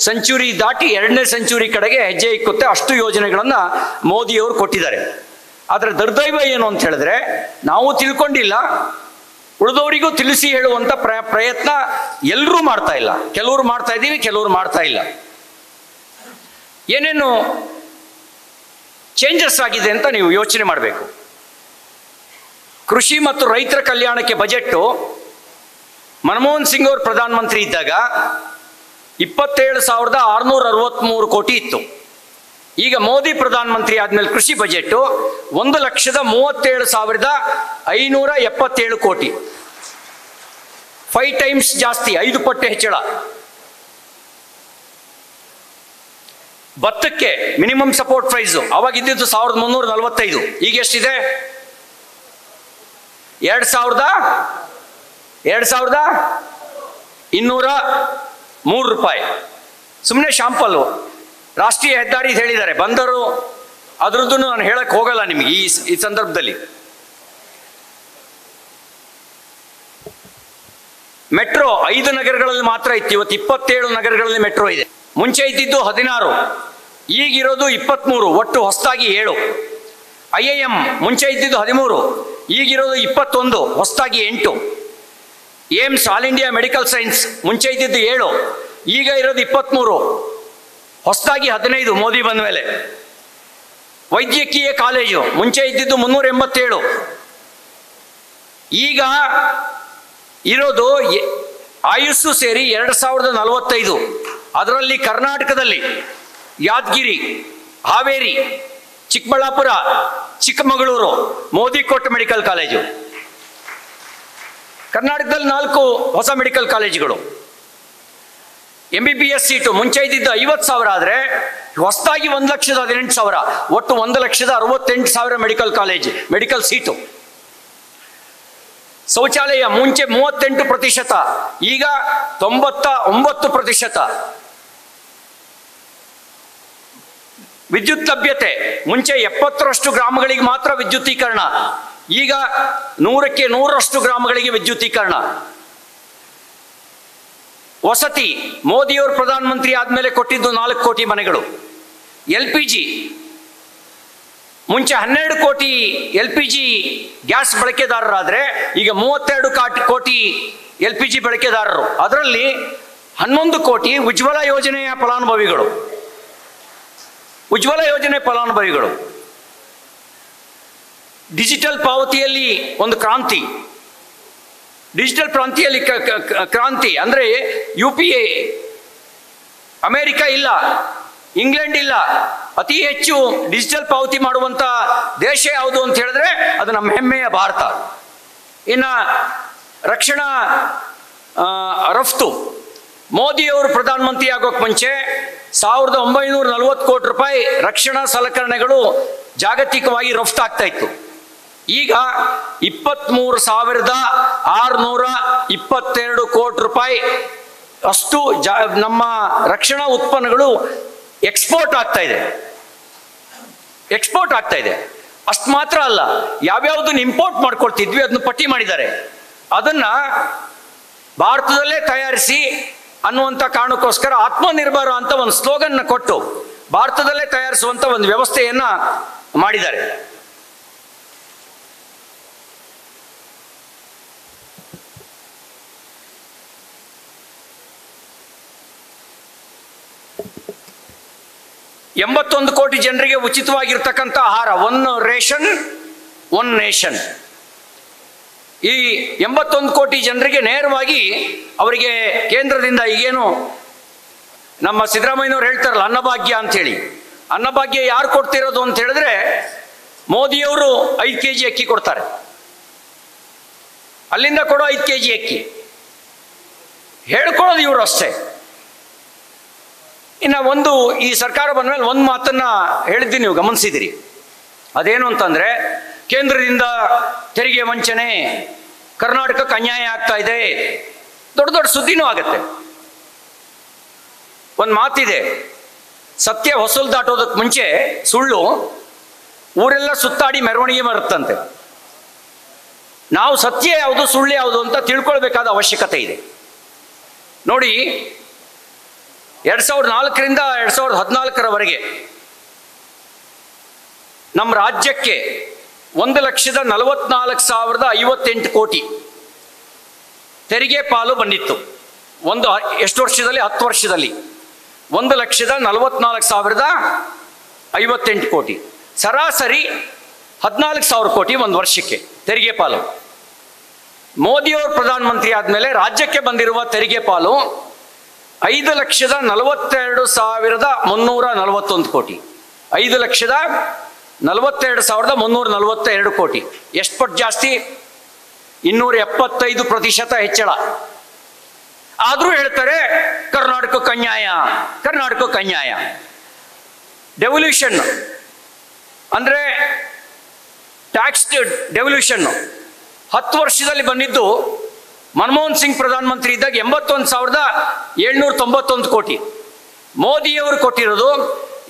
ಸೆಂಚುರಿ ದಾಟಿ 2ನೇ ಸೆಂಚುರಿ ಕಡೆಗೆ ಹೆಜ್ಜೆ ಇಕ್ಕುತ್ತೆ. ಅಷ್ಟು ಯೋಜನೆಗಳನ್ನು ಮೋದಿಯವರು ಕೊಟ್ಟಿದ್ದಾರೆ. ಆದರೆ ದುರ್ದೈವ ಏನು ಅಂತ ಹೇಳಿದ್ರೆ, ನಾವು ತಿಳ್ಕೊಂಡಿಲ್ಲ, ಉಳಿದವರಿಗೂ ತಿಳಿಸಿ ಹೇಳುವಂಥ ಪ್ರಯತ್ನ ಎಲ್ಲರೂ ಮಾಡ್ತಾ ಇಲ್ಲ. ಕೆಲವರು ಮಾಡ್ತಾ ಇದ್ದೀವಿ, ಕೆಲವರು ಮಾಡ್ತಾ ಇಲ್ಲ. ಏನೇನು ಚೇಂಜಸ್ ಆಗಿದೆ ಅಂತ ನೀವು ಯೋಚನೆ ಮಾಡಬೇಕು. ಕೃಷಿ ಮತ್ತು ರೈತರ ಕಲ್ಯಾಣಕ್ಕೆ ಬಜೆಟ್ಟು ಮನಮೋಹನ್ ಸಿಂಗ್ ಅವರು ಪ್ರಧಾನಮಂತ್ರಿ ಇದ್ದಾಗ 27,663 ಕೋಟಿ ಇತ್ತು. ಈಗ ಮೋದಿ ಪ್ರಧಾನಮಂತ್ರಿ ಆದಮೇಲೆ ಕೃಷಿ ಬಜೆಟ್ಟು 1,37,577 ಕೋಟಿ. 5 ಟೈಮ್ಸ್ ಜಾಸ್ತಿ, 5 ಪಟ್ಟು ಹೆಚ್ಚಳ. ಭತ್ತಕ್ಕೆ ಮಿನಿಮಮ್ ಸಪೋರ್ಟ್ ಪ್ರೈಸು ಅವಾಗ ಇದ್ದಿದ್ದು 1,345, ಈಗ ಎಷ್ಟಿದೆ? 2,203 ರೂಪಾಯಿ. ಸುಮ್ಮನೆ ಶಾಂಪಲ್ಲು. ರಾಷ್ಟ್ರೀಯ ಹೆದ್ದಾರಿ ಹೇಳಿದ್ದಾರೆ, ಬಂದರು, ಅದ್ರದ್ದು ನಾನು ಹೇಳಕ್ಕೆ ಹೋಗಲ್ಲ ನಿಮಗೆ ಈ ಸಂದರ್ಭದಲ್ಲಿ. ಮೆಟ್ರೋ 5 ನಗರಗಳಲ್ಲಿ ಮಾತ್ರ ಇತ್ತು, ಇವತ್ತು 27 ನಗರಗಳಲ್ಲಿ ಮೆಟ್ರೋ ಇದೆ. ಮುಂಚೆ ಇದ್ದಿದ್ದು 16, ಈಗಿರೋದು 23, ಒಟ್ಟು ಹೊಸದಾಗಿ 7. IIM ಮುಂಚೆ ಇದ್ದಿದ್ದು 13, ಈಗಿರೋದು 21, ಹೊಸದಾಗಿ 8. AIIMS all India medical science ಮುಂಚೆ ಇದ್ದಿದ್ದು 7, ಈಗ ಇರೋದು 23, ಹೊಸದಾಗಿ 15 ಮೋದಿ ಬಂದ ಮೇಲೆ. ವೈದ್ಯಕೀಯ ಕಾಲೇಜು ಮುಂಚೆ ಇದ್ದಿದ್ದು 387, ಈಗ ಇರೋದು ಆಯುಸ್ಸು ಸೇರಿ 2045. ಅದರಲ್ಲಿ ಕರ್ನಾಟಕದಲ್ಲಿ ಯಾದಗಿರಿ, ಹಾವೇರಿ, ಚಿಕ್ಕಬಳ್ಳಾಪುರ, ಚಿಕ್ಕಮಗಳೂರು ಮೋದಿ ಕೊಟ್ಟ ಮೆಡಿಕಲ್ ಕಾಲೇಜು. ಕರ್ನಾಟಕದಲ್ಲಿ 4 ಹೊಸ ಮೆಡಿಕಲ್ ಕಾಲೇಜುಗಳು. MBBS ಸೀಟು ಮುಂಚೆ ಇದ್ದಿದ್ದು 50,000 ಆದರೆ ಹೊಸದಾಗಿ 1,18,000, ಒಟ್ಟು 1,68,000 ಮೆಡಿಕಲ್ ಕಾಲೇಜ್, ಮೆಡಿಕಲ್ ಸೀಟು. ಶೌಚಾಲಯ ಮುಂಚೆ 38%, ಈಗ 99%. ವಿದ್ಯುತ್ ಲಭ್ಯತೆ ಮುಂಚೆ 70ರಷ್ಟು ಗ್ರಾಮಗಳಿಗೆ ಮಾತ್ರ ವಿದ್ಯುತೀಕರಣ, ಈಗ 100ಕ್ಕೆ 100ರಷ್ಟು ಗ್ರಾಮಗಳಿಗೆ ವಿದ್ಯುತೀಕರಣ. ವಸತಿ ಮೋದಿಯವರು ಪ್ರಧಾನಮಂತ್ರಿ ಆದಮೇಲೆ ಕೊಟ್ಟಿದ್ದು 4 ಕೋಟಿ ಮನೆಗಳು. LPG ಮುಂಚೆ 12 ಕೋಟಿ LPG ಗ್ಯಾಸ್ ಬಳಕೆದಾರರಾದರೆ ಈಗ 32 ಕೋಟಿ LPG ಬಳಕೆದಾರರು. ಅದರಲ್ಲಿ 11 ಕೋಟಿ ಉಜ್ವಲ ಯೋಜನೆಯ ಫಲಾನುಭವಿಗಳು. ಉಜ್ವಲ ಯೋಜನೆ ಫಲಾನುಭವಿಗಳು ಡಿಜಿಟಲ್ ಪಾವತಿಯಲ್ಲಿ ಒಂದು ಕ್ರಾಂತಿ. ಡಿಜಿಟಲ್ ಕ್ರಾಂತಿಯಲ್ಲಿ ಕ್ರಾಂತಿ ಅಂದರೆ UPI. ಅಮೆರಿಕ ಇಲ್ಲ, ಇಂಗ್ಲೆಂಡ್ ಇಲ್ಲ, ಅತಿ ಹೆಚ್ಚು ಡಿಜಿಟಲ್ ಪಾವತಿ ಮಾಡುವಂಥ ದೇಶ ಯಾವುದು ಅಂತ ಹೇಳಿದ್ರೆ ಅದು ನಮ್ಮ ಹೆಮ್ಮೆಯ ಭಾರತ. ಇನ್ನು ರಕ್ಷಣಾ ರಫ್ತು, ಮೋದಿಯವರು ಪ್ರಧಾನಮಂತ್ರಿ ಆಗೋಕ್ಕೆ ಮುಂಚೆ 1940 ಕೋಟಿ ರೂಪಾಯಿ ರಕ್ಷಣಾ ಸಲಕರಣೆಗಳು ಜಾಗತಿಕವಾಗಿ ರಫ್ತಾಗ್ತಾ ಇತ್ತು. ಈಗ 23,622 ಕೋಟಿ ರೂಪಾಯಿ ಅಷ್ಟು ನಮ್ಮ ರಕ್ಷಣಾ ಉತ್ಪನ್ನಗಳು ಎಕ್ಸ್ಪೋರ್ಟ್ ಆಗ್ತಾ ಇದೆ. ಅಷ್ಟು ಮಾತ್ರ ಅಲ್ಲ, ಯಾವ್ಯಾವುದನ್ನು ಇಂಪೋರ್ಟ್ ಮಾಡ್ಕೊಳ್ತಿದ್ವಿ ಅದನ್ನು ಪಟ್ಟಿ ಮಾಡಿದ್ದಾರೆ. ಅದನ್ನ ಭಾರತದಲ್ಲೇ ತಯಾರಿಸಿ ಅನ್ನುವಂಥ ಕಾರಣಕ್ಕೋಸ್ಕರ ಆತ್ಮನಿರ್ಭರ ಅಂತ ಒಂದು ಸ್ಲೋಗನ್ನ ಕೊಟ್ಟು ಭಾರತದಲ್ಲೇ ತಯಾರಿಸುವಂಥ ಒಂದು ವ್ಯವಸ್ಥೆಯನ್ನ ಮಾಡಿದ್ದಾರೆ. ಎಂಬತ್ತೊಂದು ಕೋಟಿ ಜನರಿಗೆ ಉಚಿತವಾಗಿರ್ತಕ್ಕಂಥ ಆಹಾರ, 1 ರೇಷನ್ 1 ನೇಷನ್. ಈ 81 ಕೋಟಿ ಜನರಿಗೆ ನೇರವಾಗಿ ಅವರಿಗೆ ಕೇಂದ್ರದಿಂದ ಈಗೇನು ನಮ್ಮ ಸಿದ್ದರಾಮಯ್ಯನವ್ರು ಹೇಳ್ತಾರಲ್ಲ ಅನ್ನಭಾಗ್ಯ ಅಂಥೇಳಿ, ಅನ್ನಭಾಗ್ಯ ಯಾರು ಕೊಡ್ತಿರೋದು ಅಂತ ಹೇಳಿದ್ರೆ ಮೋದಿಯವರು 5 kg ಅಕ್ಕಿ ಕೊಡ್ತಾರೆ. ಅಲ್ಲಿಂದ ಕೊಡೋ 5 kg ಅಕ್ಕಿ ಹೇಳ್ಕೊಳ್ಳೋದು ಇವರು ಅಷ್ಟೇ. ಇನ್ನು ಒಂದು ಈ ಸರ್ಕಾರ ಬಂದ ಮೇಲೆ ಒಂದು ಮಾತನ್ನ ಹೇಳಿದ್ದೀನಿ, ನೀವು ಗಮನಿಸಿದಿರಿ. ಅದೇನು ಅಂತಂದ್ರೆ ಕೇಂದ್ರದಿಂದ ತೆರಿಗೆ ವಂಚನೆ, ಕರ್ನಾಟಕಕ್ಕೆ ಅನ್ಯಾಯ ಆಗ್ತಾ ಇದೆ, ದೊಡ್ಡ ದೊಡ್ಡ ಸುದ್ದಿನೂ ಆಗತ್ತೆ. ಒಂದು ಮಾತಿದೆ, ಸತ್ಯ ಹೊಸಲು ದಾಟೋದಕ್ಕೆ ಮುಂಚೆ ಸುಳ್ಳು ಊರೆಲ್ಲ ಸುತ್ತಾಡಿ ಮೆರವಣಿಗೆ ಬರುತ್ತಂತೆ. ನಾವು ಸತ್ಯ ಯಾವುದು ಸುಳ್ಳು ಯಾವುದು ಅಂತ ತಿಳ್ಕೊಳ್ಬೇಕಾದ ಅವಶ್ಯಕತೆ ಇದೆ. ನೋಡಿ, 2004ರಿಂದ 2014ರವರೆಗೆ ನಮ್ಮ ರಾಜ್ಯಕ್ಕೆ 1,44,058 ಕೋಟಿ ತೆರಿಗೆ ಪಾಲು ಬಂದಿತ್ತು. ಎಷ್ಟು ವರ್ಷದಲ್ಲಿ? 10 ವರ್ಷದಲ್ಲಿ 1,44,058 ಕೋಟಿ. ಸರಾಸರಿ 14,000 ಕೋಟಿ ಒಂದು ವರ್ಷಕ್ಕೆ ತೆರಿಗೆ ಪಾಲು. ಮೋದಿಯವರು ಪ್ರಧಾನಮಂತ್ರಿ ಆದಮೇಲೆ ರಾಜ್ಯಕ್ಕೆ ಬಂದಿರುವ ತೆರಿಗೆ ಪಾಲು 5,42,341 ಕೋಟಿ. 5,42,342 ಕೋಟಿ. ಎಷ್ಟು ಪಟ್ಟು ಜಾಸ್ತಿ? 275% ಹೆಚ್ಚಳ. ಆದರೂ ಹೇಳ್ತಾರೆ ಕರ್ನಾಟಕಕ್ಕೆ ಅನ್ಯಾಯ, ಕರ್ನಾಟಕಕ್ಕೆ ಅನ್ಯಾಯ. ಡೆವಲ್ಯೂಷನ್ ಅಂದರೆ ಟ್ಯಾಕ್ಸ್ ಡೆವಲ್ಯೂಷನ್ 10 ವರ್ಷದಲ್ಲಿ ಬಂದಿದ್ದು ಮನಮೋಹನ್ ಸಿಂಗ್ ಪ್ರಧಾನಮಂತ್ರಿ ಇದ್ದಾಗ 81,791 ಕೋಟಿ. ಮೋದಿಯವರು ಕೊಟ್ಟಿರೋದು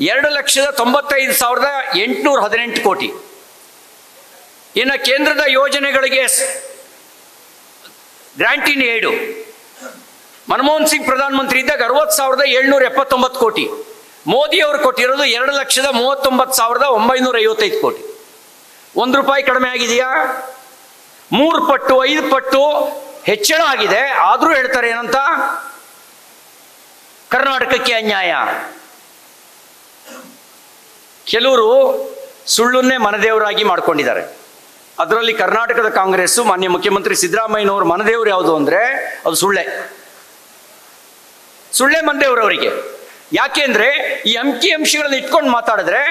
2,95,818 ಕೋಟಿ. ಇನ್ನು ಕೇಂದ್ರದ ಯೋಜನೆಗಳಿಗೆ ಗ್ರಾಂಟಿನ್ ಏಡು ಮನಮೋಹನ್ ಸಿಂಗ್ ಪ್ರಧಾನಮಂತ್ರಿ ಇದ್ದಾಗ 60,779 ಕೋಟಿ. ಮೋದಿಯವರು ಕೊಟ್ಟಿರೋದು 2,39,955 ಕೋಟಿ. 1 ರೂಪಾಯಿ ಕಡಿಮೆ ಆಗಿದೆಯಾ? 3 ಪಟ್ಟು 5 ಪಟ್ಟು ಹೆಚ್ಚಳ ಆಗಿದೆ. ಆದರೂ ಹೇಳ್ತಾರೆ ಏನಂತ? ಕರ್ನಾಟಕಕ್ಕೆ ಅನ್ಯಾಯ. ಕೆಲವರು ಸುಳ್ಳನ್ನೇ ಮನದೇವರಾಗಿ ಮಾಡ್ಕೊಂಡಿದ್ದಾರೆ. ಅದರಲ್ಲಿ ಕರ್ನಾಟಕದ ಕಾಂಗ್ರೆಸ್ಸು ಮಾನ್ಯ ಮುಖ್ಯಮಂತ್ರಿ ಸಿದ್ದರಾಮಯ್ಯನವರು ಮನದೇವರು ಯಾವುದು ಅಂದರೆ ಅದು ಸುಳ್ಳೆ ಮನದೇವರವರಿಗೆ. ಯಾಕೆಂದ್ರೆ ಈ ಅಂಕಿಅಂಶಗಳನ್ನು ಇಟ್ಕೊಂಡು ಮಾತಾಡಿದ್ರೆ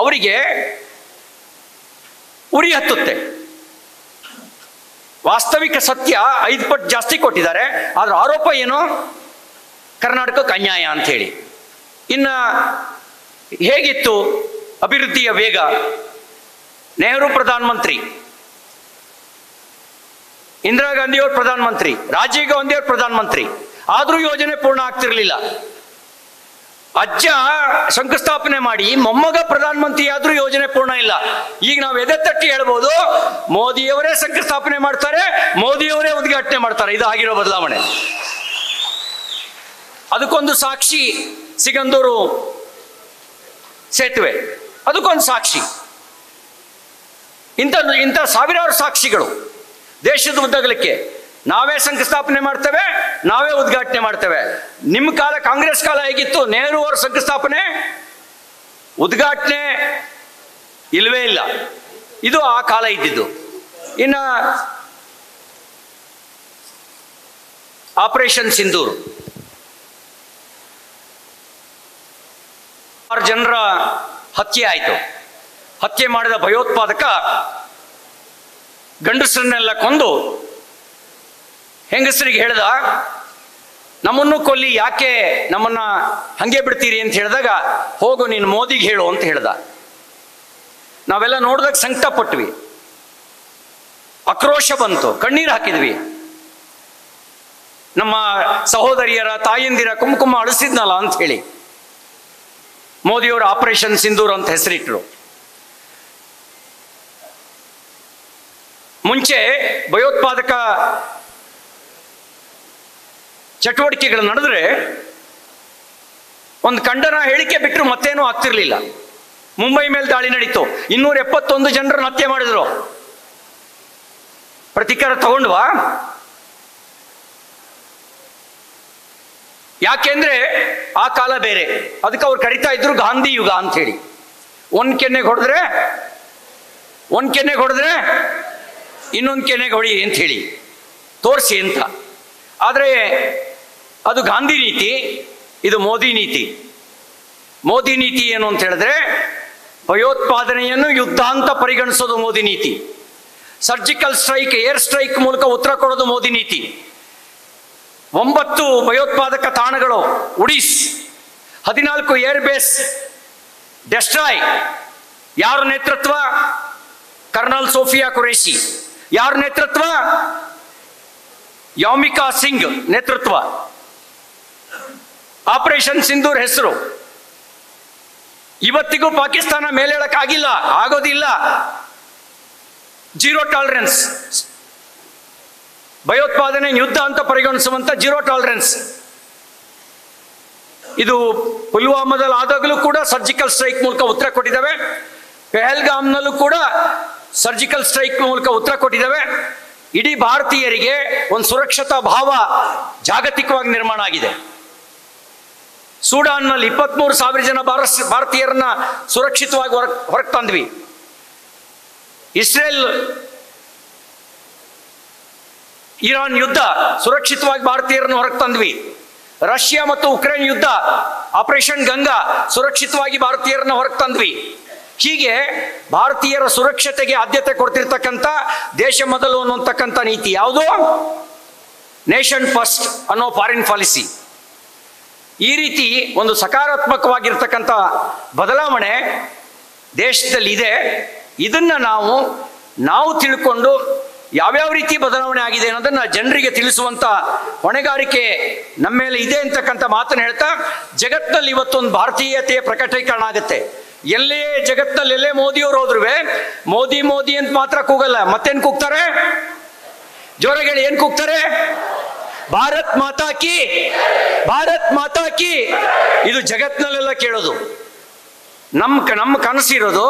ಅವರಿಗೆ ಉರಿ ಹತ್ತುತ್ತೆ. ವಾಸ್ತವಿಕ ಸತ್ಯ 5 ಪಟ್ಟು ಜಾಸ್ತಿ ಕೊಟ್ಟಿದ್ದಾರೆ, ಆದ್ರೆ ಆರೋಪ ಏನು? ಕರ್ನಾಟಕಕ್ಕೆ ಅನ್ಯಾಯ ಅಂತ ಹೇಳಿ. ಇನ್ನು ಹೇಗಿತ್ತು ಅಭಿವೃದ್ಧಿಯ ವೇಗ? ನೆಹರು ಪ್ರಧಾನಮಂತ್ರಿ, ಇಂದಿರಾ ಗಾಂಧಿಯವರು ಪ್ರಧಾನಮಂತ್ರಿ, ರಾಜೀವ್ ಗಾಂಧಿಯವರು ಪ್ರಧಾನಮಂತ್ರಿ, ಆದರೂ ಯೋಜನೆ ಪೂರ್ಣ ಆಗ್ತಿರ್ಲಿಲ್ಲ. ಅಜ್ಜ ಶಂಕುಸ್ಥಾಪನೆ ಮಾಡಿ ಮೊಮ್ಮಗ ಪ್ರಧಾನಮಂತ್ರಿ ಆದ್ರೂ ಯೋಜನೆ ಪೂರ್ಣ ಇಲ್ಲ. ಈಗ ನಾವು ಎದೆ ತಟ್ಟಿ ಹೇಳ್ಬೋದು, ಮೋದಿಯವರೇ ಶಂಕುಸ್ಥಾಪನೆ ಮಾಡ್ತಾರೆ, ಮೋದಿಯವರೇ ಉದ್ಘಾಟನೆ ಮಾಡ್ತಾರೆ. ಇದು ಆಗಿರೋ ಬದಲಾವಣೆ. ಅದಕ್ಕೊಂದು ಸಾಕ್ಷಿ ಸಿಗಂದೂರು ಸೇತುವೆ, ಅದಕ್ಕೊಂದು ಸಾಕ್ಷಿ. ಇಂಥ ಸಾವಿರಾರು ಸಾಕ್ಷಿಗಳು ದೇಶದ ಉದ್ದಗಲಕ್ಕೆ. ನಾವೇ ಶಂಕುಸ್ಥಾಪನೆ ಮಾಡ್ತೇವೆ, ನಾವೇ ಉದ್ಘಾಟನೆ ಮಾಡ್ತೇವೆ. ನಿಮ್ಮ ಕಾಲ, ಕಾಂಗ್ರೆಸ್ ಕಾಲ ಹೇಗಿತ್ತು? ನೆಹರು ಅವರ ಶಂಕುಸ್ಥಾಪನೆ, ಉದ್ಘಾಟನೆ ಇಲ್ವೇ ಇಲ್ಲ. ಇದು ಆ ಕಾಲ ಇದ್ದಿದ್ದು. ಇನ್ನು ಆಪರೇಷನ್ ಸಿಂಧೂರ್, 6 ಜನರ ಹತ್ಯೆ ಆಯಿತು. ಹತ್ಯೆ ಮಾಡಿದ ಭಯೋತ್ಪಾದಕ ಗಂಡಸರನ್ನೆಲ್ಲ ಕೊಂದು ಹೆಂಗಸರಿಗೆ ಹೇಳ್ದ, ನಮ್ಮನ್ನು ಕೊಲ್ಲಿ, ಯಾಕೆ ನಮ್ಮನ್ನ ಹಂಗೆ ಬಿಡ್ತೀರಿ ಅಂತ ಹೇಳಿದಾಗ, ಹೋಗು ನೀನು ಮೋದಿಗೆ ಹೇಳು ಅಂತ ಹೇಳ್ದ. ನಾವೆಲ್ಲ ನೋಡಿದಾಗ ಸಂಕಟ ಪಟ್ವಿ, ಆಕ್ರೋಶ ಬಂತು, ಕಣ್ಣೀರು ಹಾಕಿದ್ವಿ. ನಮ್ಮ ಸಹೋದರಿಯರ ತಾಯಂದಿರ ಕುಂಕುಮ ಅಳಿಸಿದ್ನಲ್ಲ ಅಂತ ಹೇಳಿ ಮೋದಿಯವರು ಆಪರೇಷನ್ ಸಿಂಧೂರ್ ಅಂತ ಹೆಸರಿಟ್ಟರು. ಮುಂಚೆ ಭಯೋತ್ಪಾದಕ ಚಟುವಟಿಕೆಗಳು ನಡೆದ್ರೆ ಒಂದು ಖಂಡನ ಹೇಳಿಕೆ ಬಿಟ್ಟರು ಮತ್ತೇನೂ ಆಗ್ತಿರ್ಲಿಲ್ಲ. ಮುಂಬೈ ಮೇಲೆ ದಾಳಿ ನಡೀತು, 271 ಜನರನ್ನು ಹತ್ಯೆ ಮಾಡಿದ್ರು. ಪ್ರತಿಕಾರ ತಗೊಂಡ್ವಾ? ಯಾಕೆಂದ್ರೆ ಆ ಕಾಲ ಬೇರೆ. ಅದಕ್ಕೆ ಅವ್ರು ಕರಿತಾ ಇದ್ರು ಗಾಂಧಿ ಯುಗ ಅಂತ ಹೇಳಿ. ಒಂದ್ ಕೆನ್ನೆಗೆ ಹೊಡೆದ್ರೆ ಇನ್ನೊಂದು ಕೆನ್ನೆಗೆ ಹೊಡಿ ಅಂತ ಹೇಳಿ ತೋರಿಸಿ ಅಂತ. ಆದರೆ ಅದು ಗಾಂಧಿ ನೀತಿ, ಇದು ಮೋದಿ ನೀತಿ. ಮೋದಿ ನೀತಿ ಏನು ಅಂತ ಹೇಳಿದ್ರೆ ಭಯೋತ್ಪಾದನೆಯನ್ನು ಯುದ್ಧ ಅಂತ ಪರಿಗಣಿಸೋದು ಮೋದಿ ನೀತಿ. ಸರ್ಜಿಕಲ್ ಸ್ಟ್ರೈಕ್, ಏರ್ ಸ್ಟ್ರೈಕ್ ಮೂಲಕ ಉತ್ತರ ಕೊಡೋದು ಮೋದಿ ನೀತಿ. 9 ಭಯೋತ್ಪಾದಕ ತಾಣಗಳು ಉಡೀಸ್, 14 ಏರ್ ಬೇಸ್ ಡೆಸ್ಟ್ರಾಯ್. ಯಾರ ನೇತೃತ್ವ? ಕರ್ನಲ್ ಸೋಫಿಯಾ ಖುರೇಶಿ. ಯಾರ ನೇತೃತ್ವ? ಯೌಮಿಕಾ ಸಿಂಗ್ ನೇತೃತ್ವ. ಆಪರೇಷನ್ ಸಿಂಧೂರ್ ಹೆಸರು. ಇವತ್ತಿಗೂ ಪಾಕಿಸ್ತಾನ ಮೇಲೇಳಕ್ಕಾಗಿಲ್ಲ, ಆಗೋದಿಲ್ಲ. ಜೀರೋ ಟಾಲರೆನ್ಸ್, ಭಯೋತ್ಪಾದನೆ ಯುದ್ಧ ಅಂತ ಪರಿಗಣಿಸುವಂತ ಜೀರೋ ಟಾಲರೆನ್ಸ್. ಇದು ಪುಲ್ವಾಮಾದಲ್ಲಿ ಆದಾಗಲೂ ಕೂಡ ಸರ್ಜಿಕಲ್ ಸ್ಟ್ರೈಕ್ ಮೂಲಕ ಉತ್ತರ ಕೊಟ್ಟಿದ್ದಾವೆ. ಪೆಹಲ್ಗಾಮ್ನಲ್ಲೂ ಕೂಡ ಸರ್ಜಿಕಲ್ ಸ್ಟ್ರೈಕ್ ಮೂಲಕ ಉತ್ತರ ಕೊಟ್ಟಿದ್ದಾವೆ. ಇಡೀ ಭಾರತೀಯರಿಗೆ ಒಂದು ಸುರಕ್ಷತಾ ಭಾವ ಜಾಗತಿಕವಾಗಿ ನಿರ್ಮಾಣ ಆಗಿದೆ. ಸೂಡಾನ್ನಲ್ಲಿ 23,000 ಜನ ಭಾರತೀಯರನ್ನ ಸುರಕ್ಷಿತವಾಗಿ ಹೊರಗೆ ತಂದ್ವಿ. ಇಸ್ರೇಲ್ ಇರಾನ್ ಯುದ್ಧ, ಸುರಕ್ಷಿತವಾಗಿ ಭಾರತೀಯರನ್ನು ಹೊರಗೆ ತಂದ್ವಿ. ರಷ್ಯಾ ಮತ್ತು ಉಕ್ರೇನ್ ಯುದ್ಧ, ಆಪರೇಷನ್ ಗಂಗಾ, ಸುರಕ್ಷಿತವಾಗಿ ಭಾರತೀಯರನ್ನ ಹೊರಗೆ ತಂದ್ವಿ. ಹೀಗೆ ಭಾರತೀಯರ ಸುರಕ್ಷತೆಗೆ ಆದ್ಯತೆ ಕೊಡ್ತಿರ್ತಕ್ಕಂಥ ದೇಶ ಮೊದಲು ಅನ್ನೋತಕ್ಕಂಥ ನೀತಿ ಯಾವುದು? ನೇಷನ್ ಫಸ್ಟ್ ಅನ್ನೋ ಫಾರಿನ್ ಪಾಲಿಸಿ. ಈ ರೀತಿ ಒಂದು ಸಕಾರಾತ್ಮಕವಾಗಿರ್ತಕ್ಕಂಥ ಬದಲಾವಣೆ ದೇಶದಲ್ಲಿ ಇದೆ. ಇದನ್ನ ನಾವು ತಿಳ್ಕೊಂಡು ಯಾವ್ಯಾವ ರೀತಿ ಬದಲಾವಣೆ ಆಗಿದೆ ಅನ್ನೋದನ್ನ ಜನರಿಗೆ ತಿಳಿಸುವಂತ ಹೊಣೆಗಾರಿಕೆ ನಮ್ಮ ಮೇಲೆ ಇದೆ ಅಂತಕ್ಕಂಥ ಮಾತನ್ನು ಹೇಳ್ತಾ, ಜಗತ್ತಿನಲ್ಲಿ ಇವತ್ತೊಂದು ಭಾರತೀಯತೆಯ ಪ್ರಕಟೀಕರಣ ಆಗುತ್ತೆ. ಎಲ್ಲೇ ಜಗತ್ತಿನಲ್ಲಿ ಎಲ್ಲೇ ಮೋದಿಯವರು ಹೋದ್ರು ಮೋದಿ ಮೋದಿ ಅಂತ ಮಾತ್ರ ಕೂಗಲ್ಲ, ಮತ್ತೇನ್ ಕೂಗ್ತಾರೆ? ಜೋರಾಗಿ ಹೇಳಿ, ಏನ್ ಕೂಗ್ತಾರೆ? ಭಾರತ್ ಮಾತಾ ಕಿ, ಭಾರತ್ ಮಾತಾ ಕಿ. ಇದು ಜಗತ್ತಿನಲ್ಲೆಲ್ಲ ಕೇಳೋದು. ನಮ್ಮ ಕನಸಿರೋದು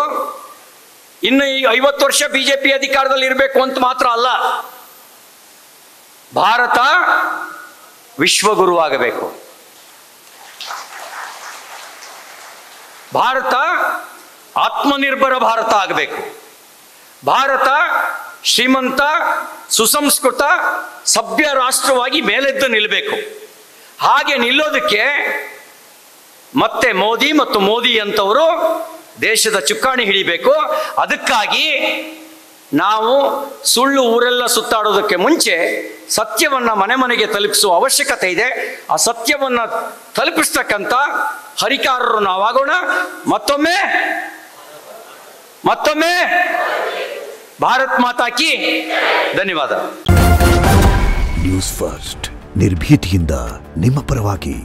ಇನ್ನು 50 ವರ್ಷ ಬಿಜೆಪಿ ಅಧಿಕಾರದಲ್ಲಿ ಇರಬೇಕು ಅಂತ ಮಾತ್ರ ಅಲ್ಲ, ಭಾರತ ವಿಶ್ವಗುರುವಾಗಬೇಕು. ಭಾರತ ಆತ್ಮನಿರ್ಭರ ಭಾರತ ಆಗಬೇಕು. ಭಾರತ ಶ್ರೀಮಂತ, ಸುಸಂಸ್ಕೃತ, ಸಭ್ಯ ರಾಷ್ಟ್ರವಾಗಿ ಮೇಲೆದ್ದು ನಿಲ್ಲಬೇಕು. ಹಾಗೆ ನಿಲ್ಲೋದಕ್ಕೆ ಮತ್ತೆ ಮೋದಿ ಮತ್ತು ಮೋದಿ ಅಂತವರು ದೇಶದ ಚುಕ್ಕಾಣಿ ಹಿಡಿಬೇಕು. ಅದಕ್ಕಾಗಿ ನಾವು ಸುಳ್ಳು ಊರೆಲ್ಲ ಸುತ್ತಾಡೋದಕ್ಕೆ ಮುಂಚೆ ಸತ್ಯವನ್ನು ಮನೆ ಮನೆಗೆ ತಲುಪಿಸುವ ಅವಶ್ಯಕತೆ ಇದೆ. ಆ ಸತ್ಯವನ್ನು ತಲುಪಿಸ್ತಕ್ಕಂಥ ಹರಿಕಾರರು ನಾವಾಗೋಣ. ಮತ್ತೊಮ್ಮೆ ಭಾರತ್ ಮಾತಾ ಕಿ ಧನ್ಯವಾದ. ನ್ಯೂಸ್ ಫಸ್ಟ್ ನಿರ್ಭೀತಿಯಿಂದ ನಿಮ್ಮ ಪರವಾಗಿ.